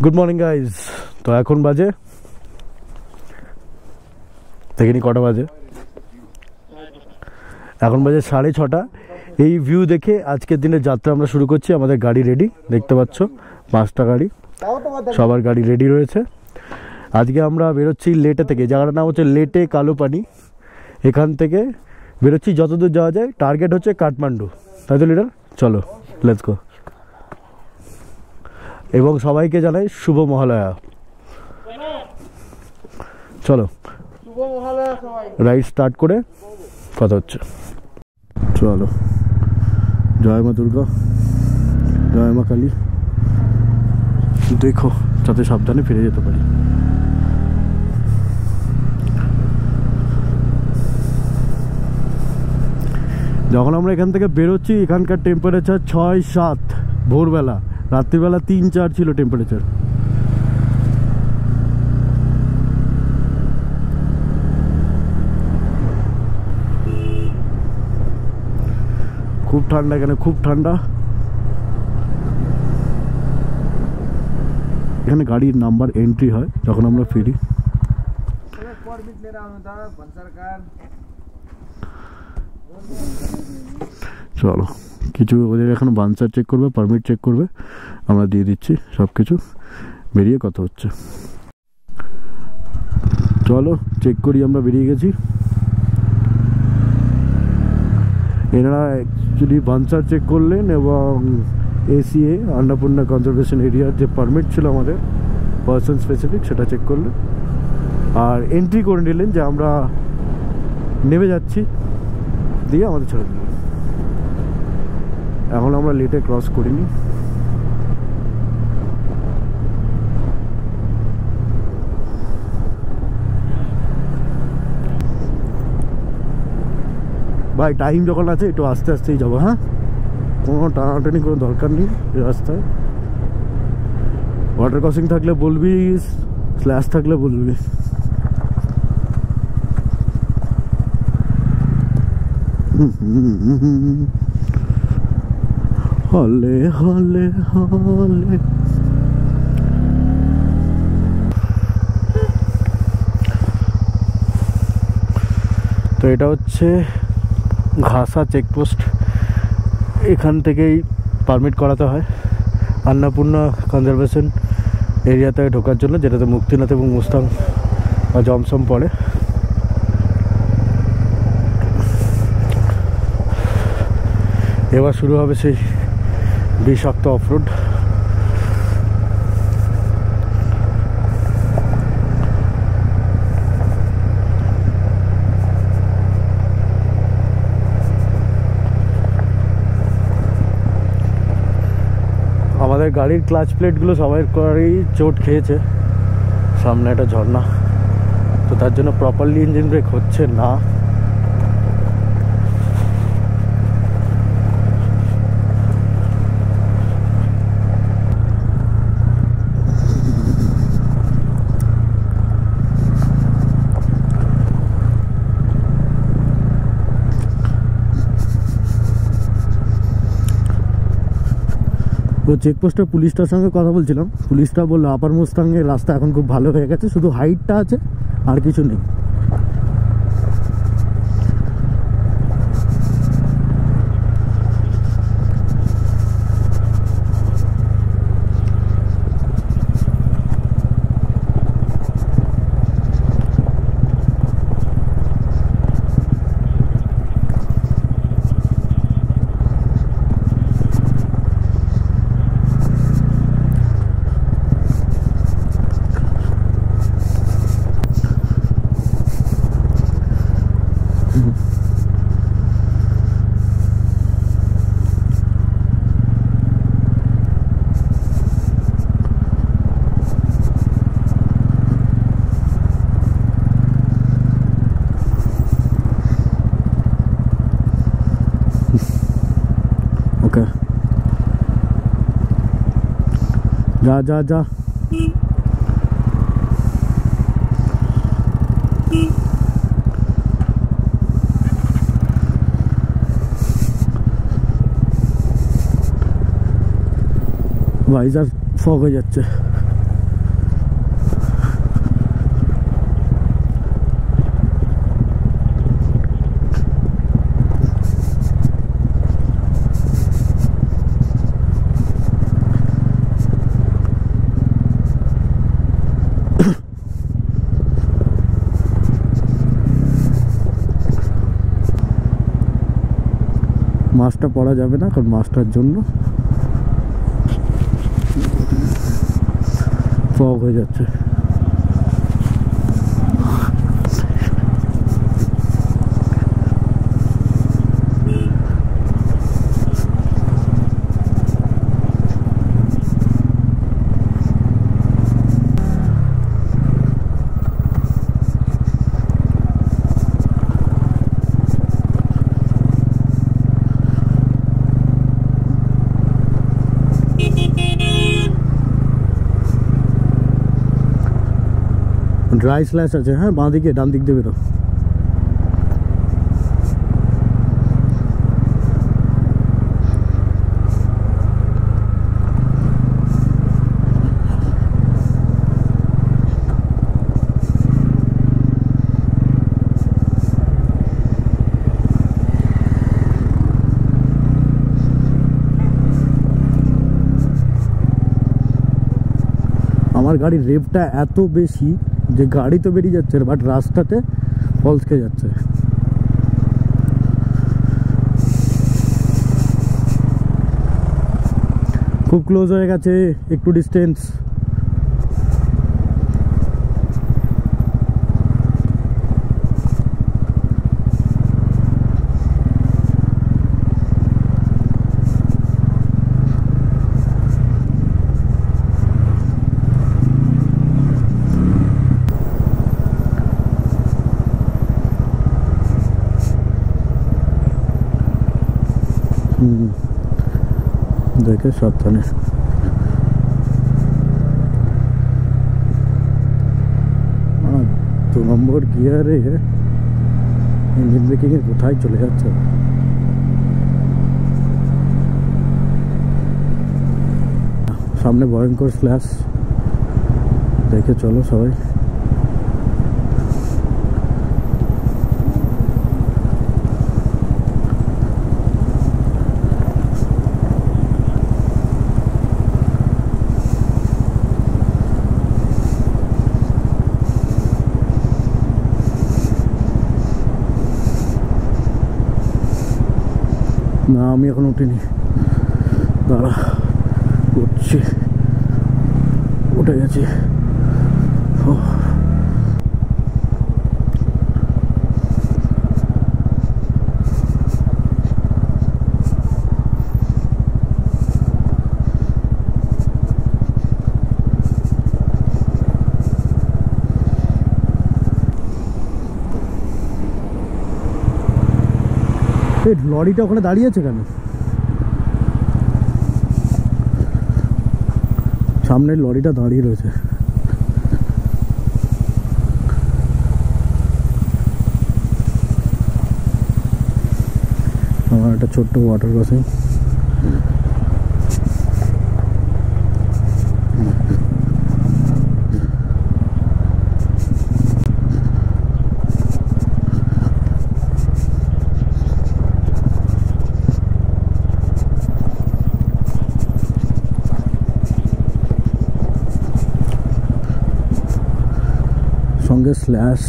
Good morning guys. তো এখন বাজে দেখিনি কটা বাজে, এখন বাজে 6:30। এই ভিউ দেখে আজকের দিনের যাত্রা আমরা শুরু করছি। আমাদের গাড়ি রেডি, দেখতে পাচ্ছ 5টা গাড়ি, সবার গাড়ি রেডি রয়েছে। আজকে আমরা বেরোচ্ছি লেটে থেকে, জায়গাটার নাম হচ্ছে লেটে কালোপানি। এখান থেকে বেরোচ্ছি যতদূর যাওয়া যায়, টার্গেট হচ্ছে কাঠমান্ডু, তাই তো লিডার? চলো লেটস গো। এবং সবাইকে জানাই শুভ মহালয়া। চলো রাইড স্টার্ট করে কথা হচ্ছে। চলো, জয় মা দুর্গা, জয় মা কালী। দেখো যাতে সাবধানে ফিরে যেতে পারি। যখন আমরা এখান থেকে বেরোচ্ছি, এখানকার টেম্পারেচার 6-7 ভোরবেলা, রাত্রিবেলা 3-4 ছিল টেম্পারেচার। খুব ঠান্ডা এখানে, খুব ঠান্ডা। এখানে গাড়ির নাম্বার এন্ট্রি হয় যখন আমরা ফিরি। চলো, কিছু ওদের এখন বানসার চেক করবে, পারমিট চেক করবে, আমরা দিয়ে দিচ্ছি সব কিছু, বেরিয়ে কথা হচ্ছে। চলো চেক করি, আমরা বেরিয়ে গেছি। এনারা অ্যাকচুয়ালি বানসার চেক করলেন এবং এসিএ আন্নাপূর্ণা কনজারভেশন এরিয়ার যে পারমিট ছিল আমাদের পার্সন স্পেসিফিক, সেটা চেক করলেন আর এন্ট্রি করে নিলেন যে আমরা নেমে যাচ্ছি, দিয়ে আমাদের ছেড়ে দিলেন। এখন আমরা লেটে ক্রস করিনি। ভাই টাইম যখন আছে একটু আস্তে আস্তেই যাবো, হ্যাঁ? কোনো টানাটানি কোনো দরকার নেই এই রাস্তায়। ওয়াটার ক্রসিং থাকলে বলবি, স্ল্যাশ থাকলে বলবি। হলে হলে হলে। তো এটা হচ্ছে ঘাসা চেকপোস্ট। এখান থেকেই পারমিট করাতে হয় আন্নাপূর্ণা কনজারভেশন এরিয়াতে ঢোকার জন্য, যেটাতে মুক্তিনাথ এবং মুস্তাং বা জমসম পড়ে। এবার শুরু হবে সেই বিষাক্ত অফরোড। আমাদের গাড়ির ক্লাচ প্লেটগুলো সবাই করেই চোট খেয়েছে। সামনে একটা ঝর্ণা, তো তার জন্য প্রপারলি ইঞ্জিন ব্রেক হচ্ছে না। তো চেকপোস্টের পুলিশটার সঙ্গে কথা বলছিলাম, পুলিশটা বললো আপার মুস্তাংয়ের রাস্তা এখন খুব ভালো হয়ে গেছে, শুধু হাইটটা আছে আর কিছু নেই। ওকে, যা যা যা। ভাইজার ফগ হয়ে যাচ্ছে। মাছটা পড়া যাবে না, কারণ মাছটার জন্য ফগ হয়ে যাচ্ছে। ড্রাই স্ল্যাশ আছে, হ্যাঁ বাঁ দিকে, ডান দিক দিয়ে বেরো। আমার গাড়ির রেভটা এত বেশি যে গাড়ি তো বেরিয়ে যাচ্ছে, বাট রাস্তাতে ফলস খেয়ে যাচ্ছে। খুব ক্লোজ হয়ে গেছে, একটু ডিস্টেন্স। देखे सावधाने। दो नम्बर गियारे है, इंजन ब्रेकिंग कोथाय चले जाच्छे। सामने भयंकर स्लैश, देखे चलो सबाई। না আমি এখন উঠিনি, দাঁড়া উঠছি, উঠে গেছি। লরিটা ওখানে দাঁড়িয়ে আছে কেন? সামনের লরিটা দাঁড়িয়ে রয়েছে। আমার একটা ছোট্ট ওয়াটার ক্রসিং। সঙ্গে স্ল্যাশ।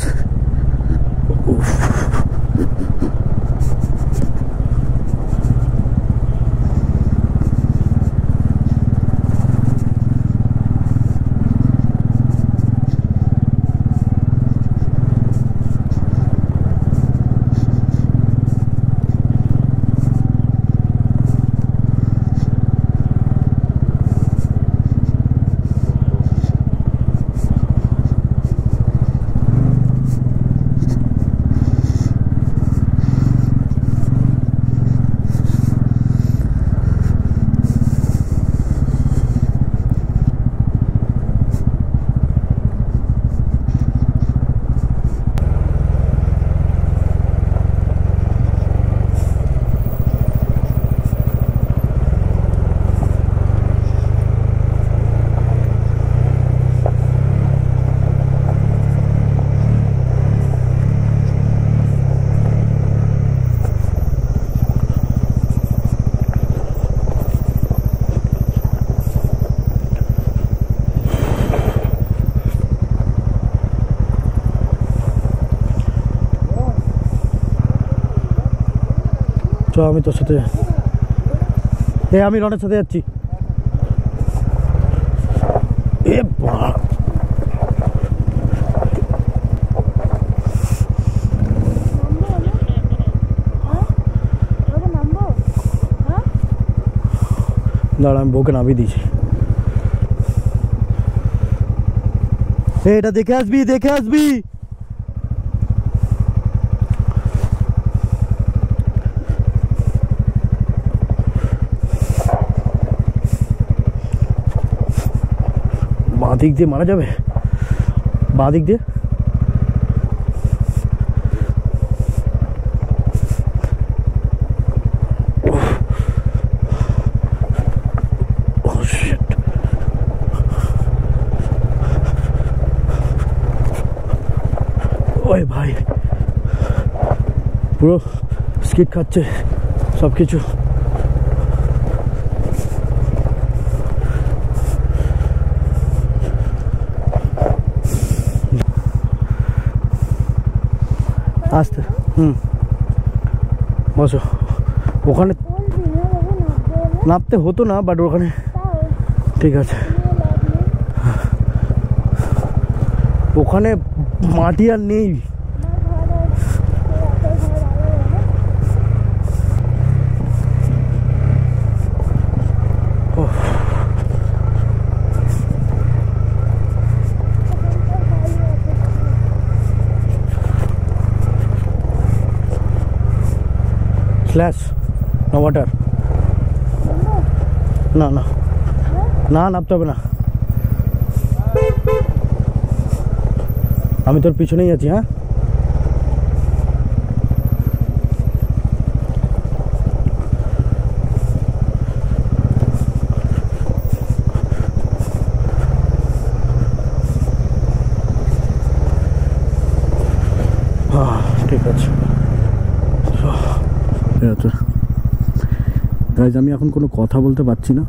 আমি তোর সাথে আমি রনের সাথে যাচ্ছি। এ বাবা দাঁড়া আমি বউকে নামিয়ে দিয়েছি। এটা দেখে আসবি দেখে আসবি। বাঁ দিক দিয়ে মারা যাবে, বাঁ দিক দিয়ে ওই ভাই পুরো স্কিড খাচ্ছে সব কিছু। আস্তে বসো। ওখানে নামতে হতো না, বাট ওখানে ঠিক আছে। ওখানে মাটি আর নেই। স্ল্যাশ না ওয়াটার না না না নামতে হবে না, আমি তোর পিছনেই আছি। হ্যাঁ ঠিক আছে। গাইজ আমি এখন কোনো কথা বলতে পারছি না,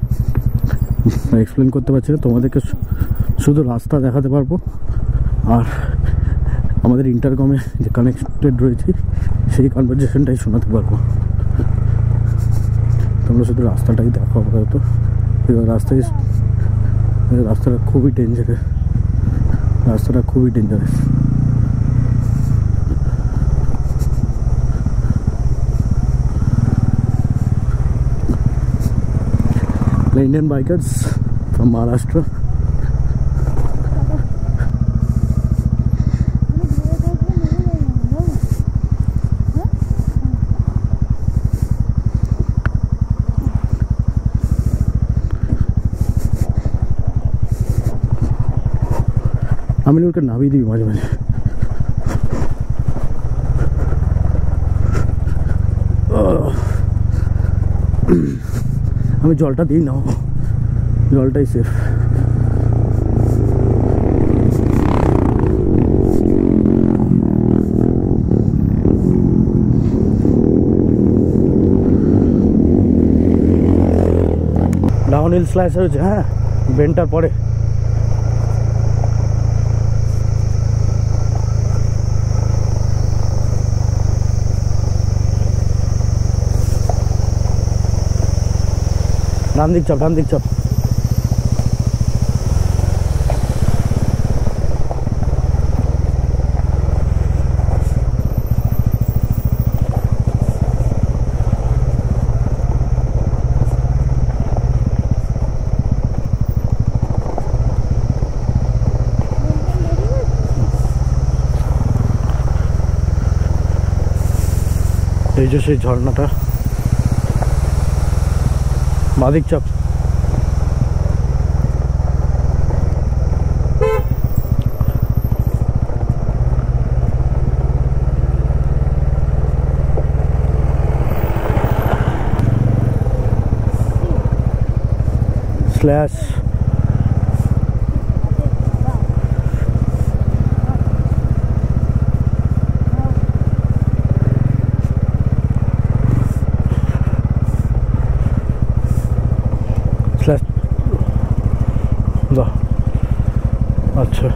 এক্সপ্লেন করতে পারছি না, তোমাদেরকে শুধু রাস্তা দেখাতে পারবো আর আমাদের ইন্টারকমে যে কানেক্টেড রয়েছে সেই কনভারসেশনটাই শোনাতে পারবো। তোমরা শুধু রাস্তাটাই দেখো আপাতত। রাস্তাটা খুবই ডেঞ্জারাস, রাস্তাটা খুবই dangerous. Indian bikers from Maharashtra. আমি ওকে নামিয়ে দিবি মাঝে মাঝে। আমি জলটা দিই না, জলটাই সেফ। ডাউন হিল স্লাইস হয়েছে, হ্যাঁ বেন্টার পরে ডান দিক চাপ, ডান দিক চাপ। এই যে সেই ঝর্ণাটা, বাদিক চাপ। স্ল্যাশ স্ল্যাশ আচ্ছা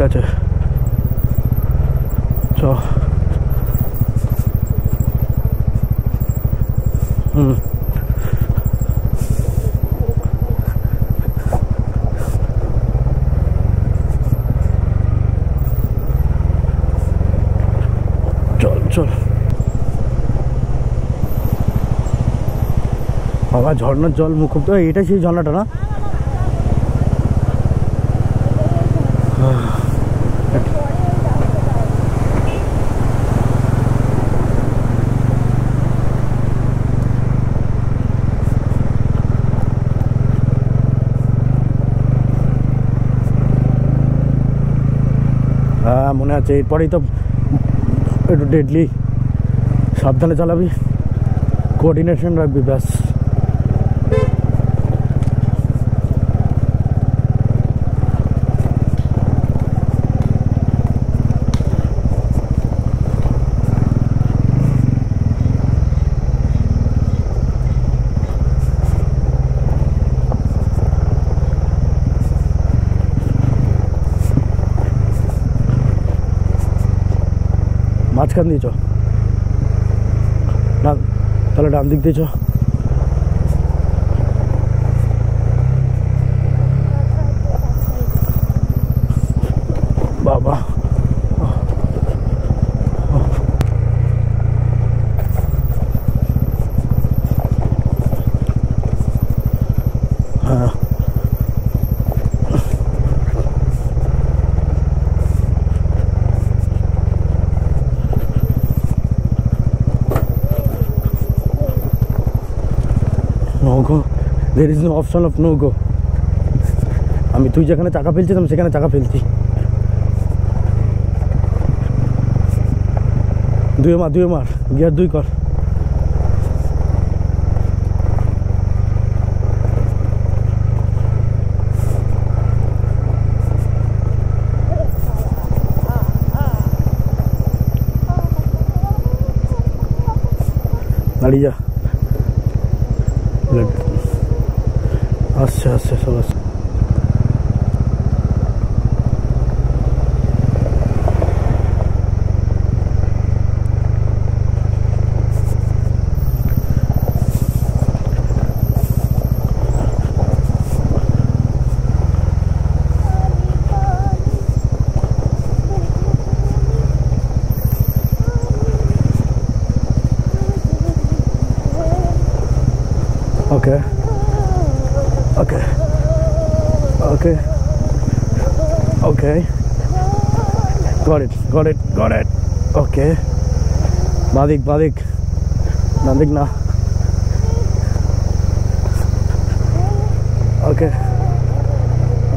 আছে চ চল চল বাবা ঝর্ণার জল মুখ তো এটাই সেই ঝর্ণাটা না হ্যাঁ মনে আছে এরপরেই তো একটু ডেডলি সাবধানে চালাবি কোঅর্ডিনেশন রাখবি ব্যাস মাঝখান দিয়ে চ না তাহলে ডান দিক দিয়ে চ বাবা হ্যাঁ no go there is no option of no go আমি তুই যেখানে চাকা ফেলছিস আমি সেখানে চাকা ফেলছি দুই মার গিয়ার দুই কর দাঁড়িয়ে যা আচ্ছা আচ্ছা সব আছে Okay. Okay. Okay. Okay. Got it. Got it. Got it. Okay. Badik. Badik na. Okay.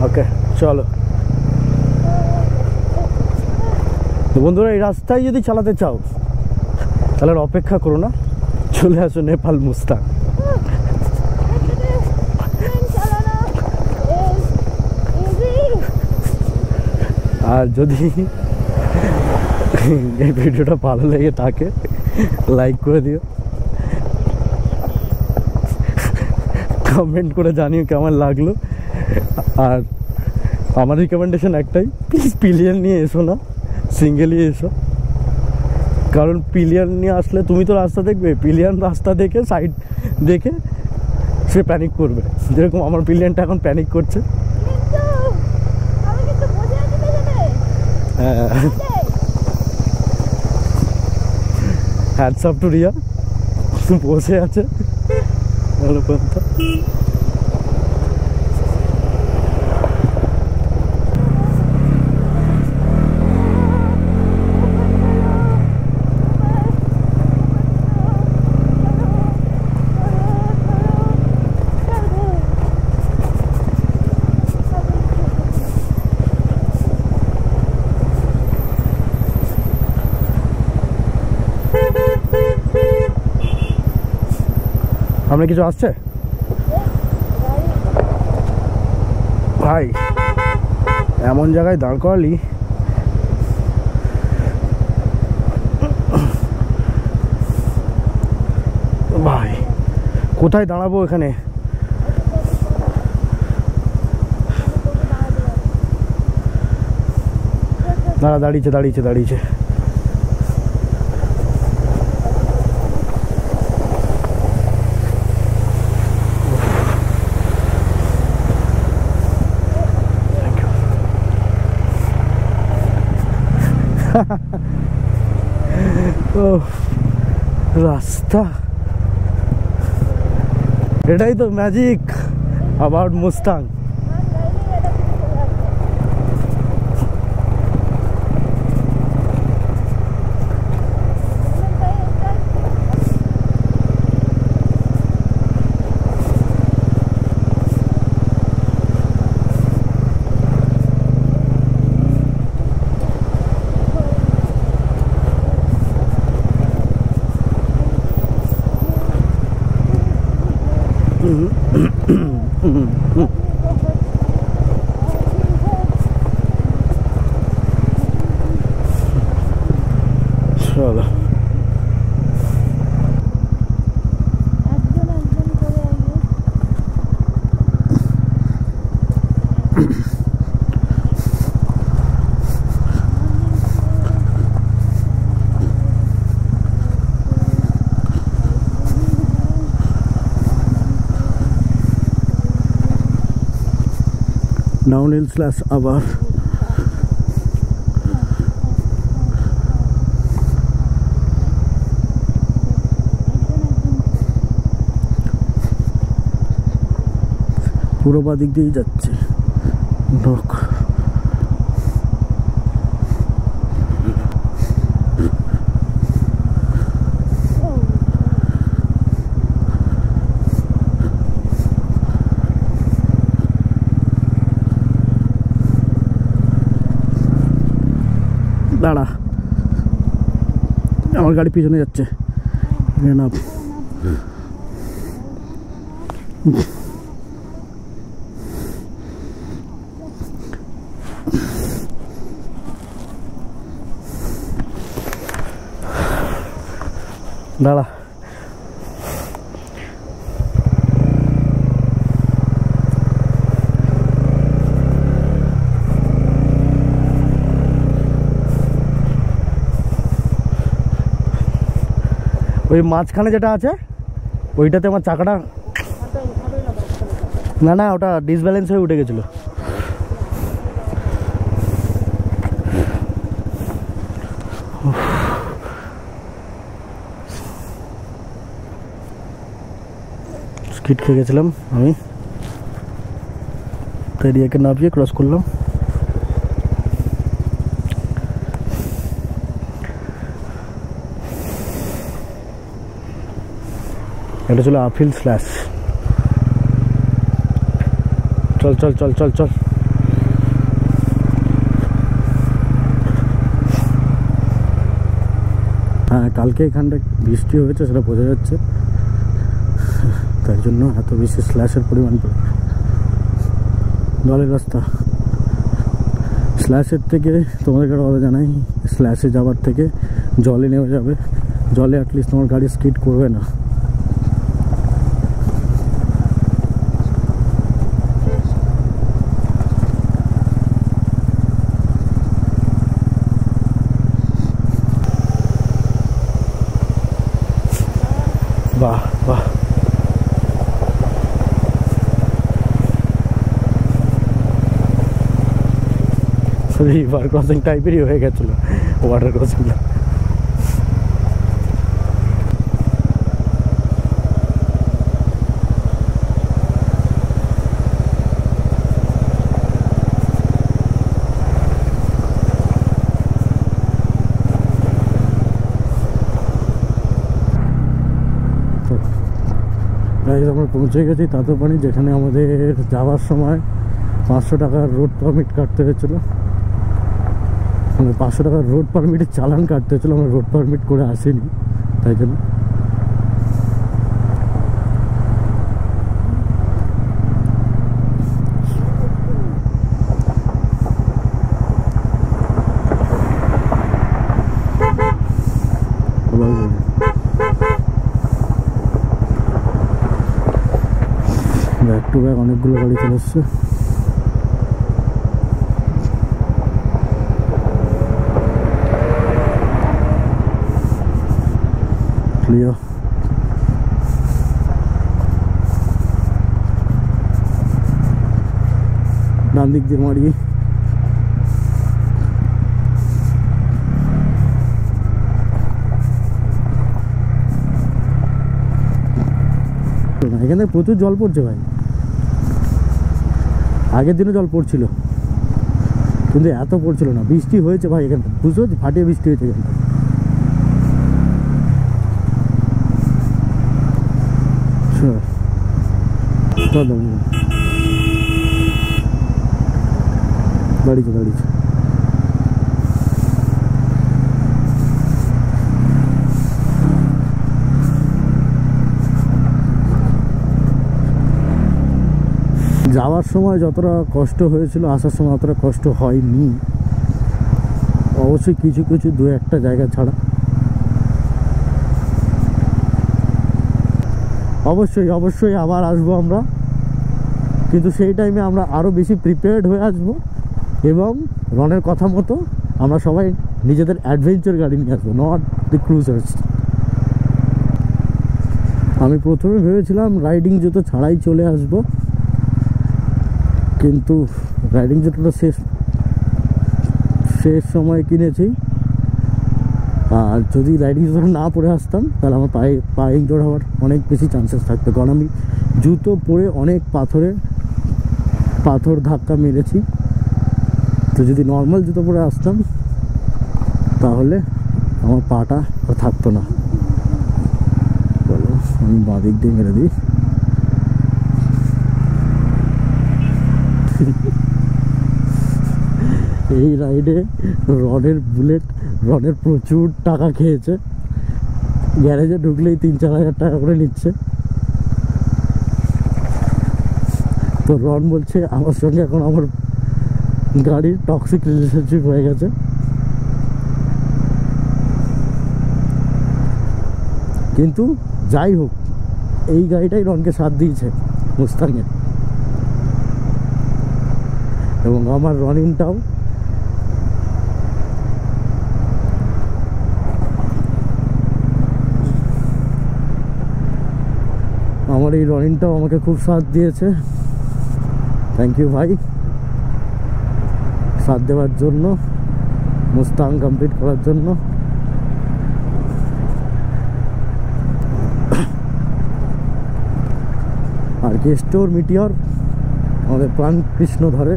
Okay. চলো তো বন্ধুরা এই রাস্তায় যদি চালাতে চাও তাহলে অপেক্ষা করো না চলে আসো নেপাল মুস্তাং আর যদি এই ভিডিওটা ভালো লেগে থাকে লাইক করে দিও কমেন্ট করে জানিও কেমন লাগলো আর আমার রিকমেন্ডেশন একটাই প্লিজ পিলিয়ন নিয়ে এসো না সিঙ্গেলই এসো কারণ পিলিয়ন নিয়ে আসলে তুমি তো রাস্তা দেখবে পিলিয়ন রাস্তা দেখে সাইড দেখে সে প্যানিক করবে যেরকম আমার পিলিয়নটা এখন প্যানিক করছে হ্যাটস আপ টু রিয়া বসে আছে ভালো কথা সামনে কিছু আসছে ভাই এমন জায়গায় দাঁড় করালি ভাই কোথায় দাঁড়াবো এখানে দাঁড়িয়েছে দাঁড়িয়েছে দাঁড়িয়েছে। ও রাস্তা, এটাই তো ম্যাজিক অ্যাবাউট মুস্তাং। চলো ডাউনহিল স্ল্যাশ আবার পুরো বা দিক দিয়েই যাচ্ছে ঢোক। দাঁড়া, আমার গাড়ি পিছনে যাচ্ছে। দাঁড়া, ওই মাঝখানে যেটা আছে ওইটাতে আমার চাকাটা, না না ওটা ডিসব্যালেন্স হয়ে উঠে গেছিল। স্কিড খেয়ে গেছিলাম আমি, তাই এরিয়াকে নামিয়ে ক্রস করলাম। এটা ছিল আফিল স্ল্যাশ। চল চল চল চল চল। হ্যাঁ, কালকে এখানটা বৃষ্টি হয়েছে সেটা বোঝা যাচ্ছে, তাই জন্য এত বেশি স্ল্যাশের পরিমাণ পড়ে। জলের রাস্তা স্ল্যাশের থেকে তোমাদেরকে একটা কথা জানাই, স্ল্যাশে যাওয়ার থেকে জলে নেমে যাবে, জলে অ্যাটলিস্ট তোমার গাড়ি স্কিড করবে না। বাহ বাহ, রিভার ক্রসিং টাইপেরই হয়ে গেছিল ওয়াটার ক্রসিংটা। আমরা পৌঁছে গেছি তাতোপানি, যেখানে আমাদের যাওয়ার সময় 500 টাকার রোড পারমিট কাটতে হয়েছিল। মানে 500 টাকার রোড পারমিটের চালান কাটতে হয়েছিল, আমরা রোড পারমিট করে আসিনি তাই জন্য। ব্যাক টু ব্যাক অনেকগুলো গাড়ি চলে এসছে। ক্লিয়ার। ডান দিক দিয়ে মারি। এখানে প্রচুর জল পড়ছে ভাই, আগের দিনে জল পড়ছিল কিন্তু এত পড়ছিল না। বৃষ্টি হয়েছে ভাই এখানটা, বুঝতে পারছি, ফাটিয়ে বৃষ্টি হয়েছে এখানটা। দাঁড়িয়েছে দাঁড়িয়েছে। যাওয়ার সময় যতটা কষ্ট হয়েছিল আসার সময় অতটা কষ্ট হয়নি, অবশ্যই কিছু কিছু দু একটা জায়গা ছাড়া। অবশ্যই অবশ্যই আবার আসবো আমরা, কিন্তু সেই টাইমে আমরা আরও বেশি প্রিপেয়ার্ড হয়ে আসবো এবং রনের কথা মতো আমরা সবাই নিজেদের অ্যাডভেঞ্চার গাড়ি নিয়ে আসবো, নট দি ক্রুজার্স। আমি প্রথমে ভেবেছিলাম রাইডিং জুতো ছাড়াই চলে আসবো, কিন্তু রাইডিং জুতোটা শেষ সময় কিনেছি। আর যদি রাইডিং জুতোটা না পরে আসতাম তাহলে আমার পায়ে ইনজোর্ড হওয়ার অনেক বেশি চান্সেস থাকতো, কারণ আমি জুতো পরে অনেক পাথর ধাক্কা মেরেছি। তো যদি নর্মাল জুতো পরে আসতাম তাহলে আমার পাটা আর থাকতো না। বলো, আমি বাঁ দিক দিয়ে মেরে দিই। এই রাইডে রনের প্রচুর টাকা খেয়েছে, গ্যারেজে ঢুকলেই 3-4 হাজার টাকা করে নিচ্ছে। তো রন বলছে আমার সঙ্গে এখন আমার গাড়ির টক্সিক রিলেশনশিপ হয়ে গেছে। কিন্তু যাই হোক, এই গাড়িটাই রনকে সাথ দিয়েছে মুস্তাংয়ে, এবং আমার রনিনটাও। আমার এই রনিনটাও আমাকে খুব সাথ দিয়েছে। থ্যাংক ইউ ভাই সাথ দেওয়ার জন্য, মুস্তাং কমপ্লিট করার জন্য। আর কেস্টোর মিটিওর আমাদের প্রাণ কৃষ্ণ ধরে।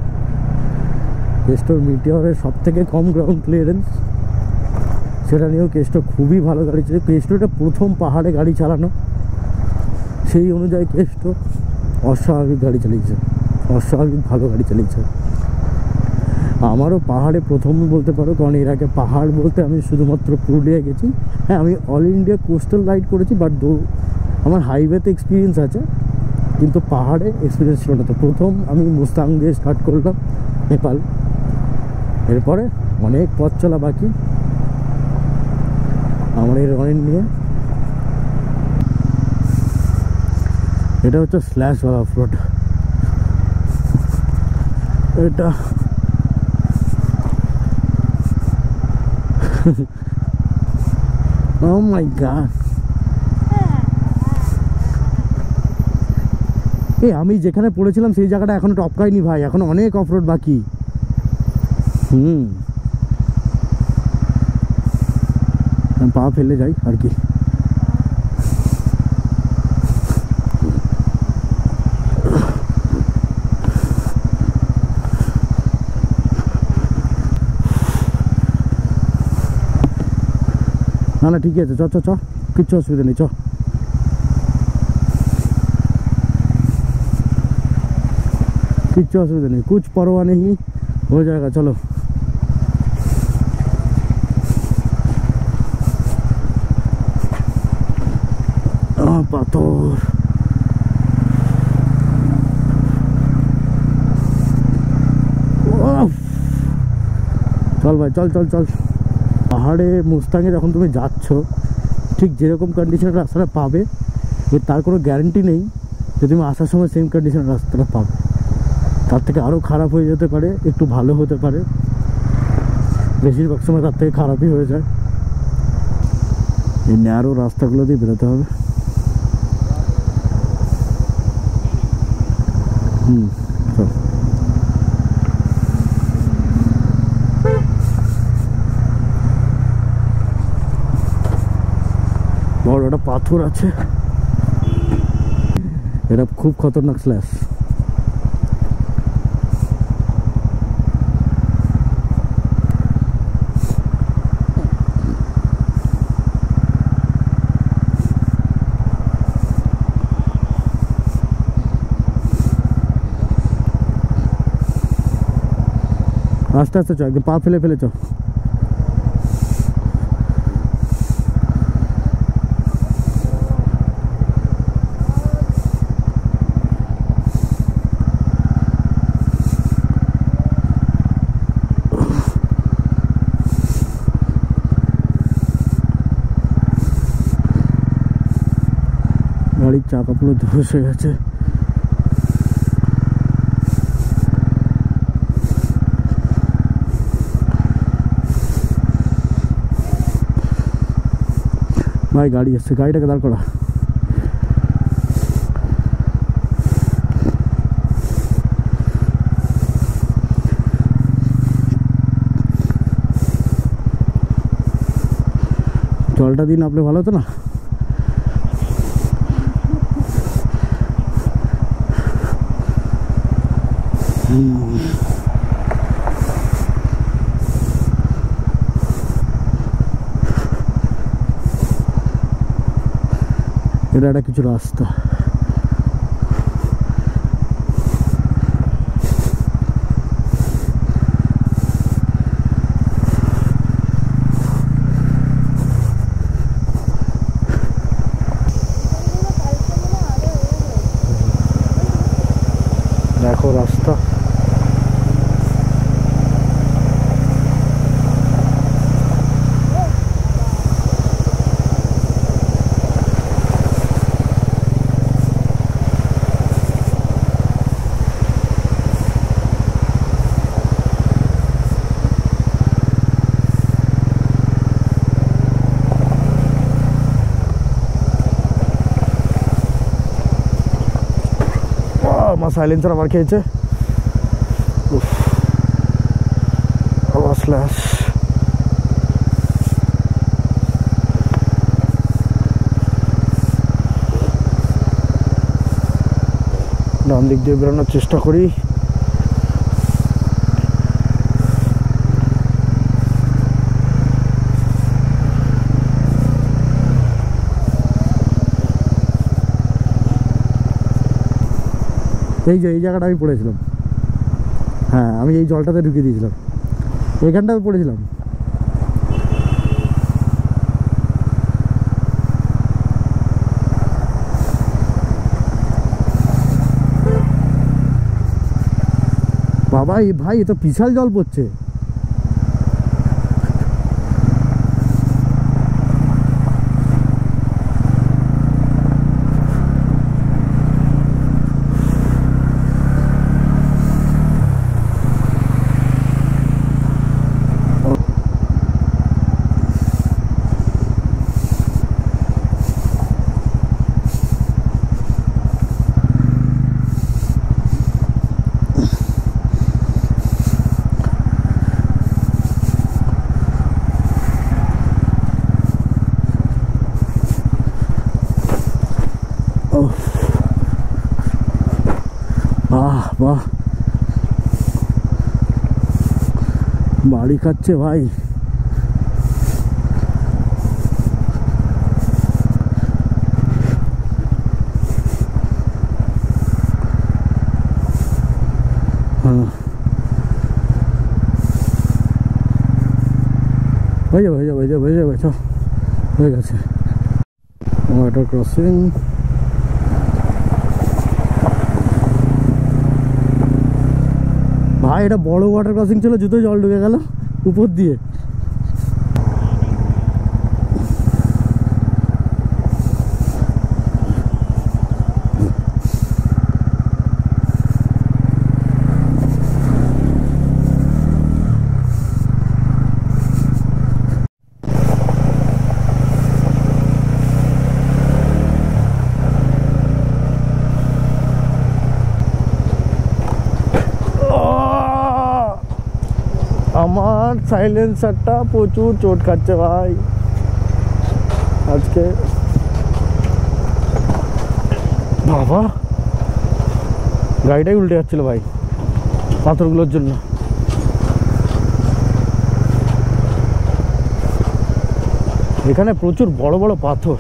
কেস্টোর মিটিওরের সব থেকে কম গ্রাউন্ড ক্লিয়ারেন্স, সেটা নিয়েও কেস্টো খুবই ভালো গাড়ি ছিল। কেস্টোটা প্রথম পাহাড়ে গাড়ি চালানো, সেই অনুযায়ী কেস্টো অস্বাভাবিক গাড়ি চালিয়েছে, অস্বাভাবিক ভালো গাড়ি চালিয়েছে। আমারও পাহাড়ে প্রথম বলতে পারো, কারণ এর আগে পাহাড় বলতে আমি শুধুমাত্র পুরুলিয়া গেছি। হ্যাঁ, আমি অল ইন্ডিয়া কোস্টাল রাইড করেছি, বাট আমার হাইওয়েতে এক্সপিরিয়েন্স আছে, কিন্তু পাহাড়ে এক্সপিরিয়েন্স ছিল না। তো প্রথম আমি মুস্তাং দিয়ে স্টার্ট করলাম নেপাল, এরপরে অনেক পথ চলা বাকি আমার এই রনিন নিয়ে। এটা হচ্ছে স্ল্যাশওয়ালা অফরোড। এটা oh my god, আমি যেখানে পড়েছিলাম সেই জায়গাটা এখনো টপকাইনি ভাই, এখনো অনেক অফরোড বাকি। পা ফেলে যাই আর কি। না না, ঠিকই আছে, চ চ চ, কিচ্ছু অসুবিধা নেই, চ। किच्छु असुविधा नहीं, कुछ परवाह नहीं, हो जाएगा। चलो पाथर चल भाई, चल चल चल। পাহাড়ে মুস্তাংয়ে যখন তুমি যাচ্ছ ঠিক যেরকম কন্ডিশনের রাস্তাটা পাবে, তার কোনো গ্যারান্টি নেই যে তুমি আসার সময় সেম কন্ডিশনের রাস্তাটা পাবে। তার থেকে আরও খারাপ হয়ে যেতে পারে, একটু ভালো হতে পারে, বেশিরভাগ সময় তার থেকে খারাপই হয়ে যায়। এই ন্যারো রাস্তাগুলো দিয়ে বেরোতে হবে। চল। বড় একটা পাথর আছে, এটা খুব খতরনাক স্ল্যাশ। আস্তে আস্তে চ, একদম পা ফেলে ফেলে চ। গাড়ির চাকাগুলো ধস হয়ে গেছে। ভাই গাড়ি আসছে, গাড়িটাকে দাঁড় করা। জলটা দিন আপনি ভালো হতো না? এটা একটা কিছু রাস্তা। দেখো রাস্তা, আমার সাইলেন্সার আমার খেয়েছে। স্ল্যাশ ডান দিক দিয়ে বেরোনোর চেষ্টা করি। এই যে এই জায়গাটা আমি পড়েছিলাম, হ্যাঁ আমি এই জলটাতে ঢুকিয়ে দিয়েছিলাম, এখানটাতে পড়েছিলাম। বাবা এই ভাই এ তো বিশাল জল পড়ছে। বাহ বাহ, বাড়ি খাচ্ছে ভাই। হ্যাঁ হয়ে যাবে হয়ে যাবে হয়ে যাবে হয়ে যাবে, চল হয়ে গেছে। ওয়াটার ক্রসিং, ভাই এটা বড় ওয়াটার ক্রসিং ছিল, জুতো জল ঢুকে গেল উপর দিয়ে। আমার সাইলেন্সারটা প্রচুর চোট খাচ্ছে ভাই আজকে। বাবা গাড়িটাই উল্টে যাচ্ছিল ভাই পাথরগুলোর জন্য। এখানে প্রচুর বড় বড় পাথর।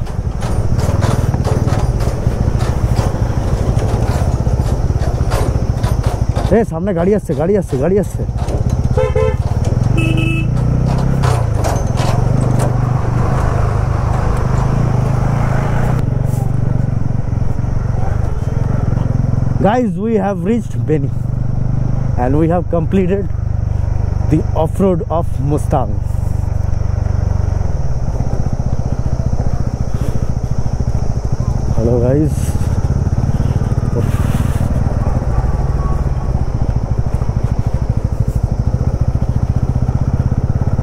সামনে গাড়ি আসছে গাড়ি আসছে গাড়ি আসছে। Guys, we have reached Beni and we have completed the off-road of Mustang. Hello guys.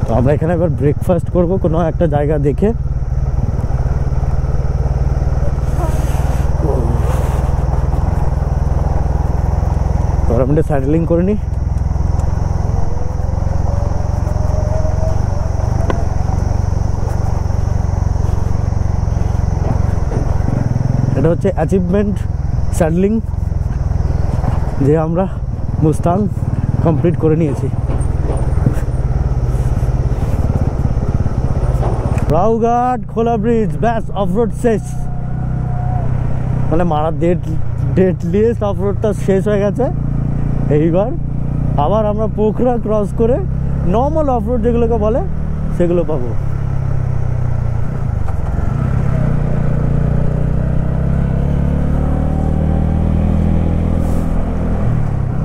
তো আমরা এখানে এবার ব্রেকফাস্ট করব কোনো একটা জায়গা দেখে। আমরা স্যাডলিং করে নিই। এটা হচ্ছে অ্যাচিভমেন্ট স্যাডলিং, যে আমরা মুস্তাং কমপ্লিট করে নিয়েছি। রাউঘাট খোলা ব্রিজ, ব্যাস অফরোড শেষ। মানে মারা ডেডলিয়েস্ট অফরোডটা শেষ হয়ে গেছে। এইবার আবার আমরা পোখরা ক্রস করে নর্মাল অফরোড যেগুলোকে বলে সেগুলো পাবো।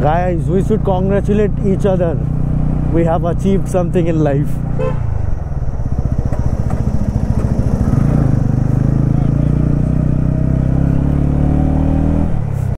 Guys, we should congratulate each other. We have achieved something in life.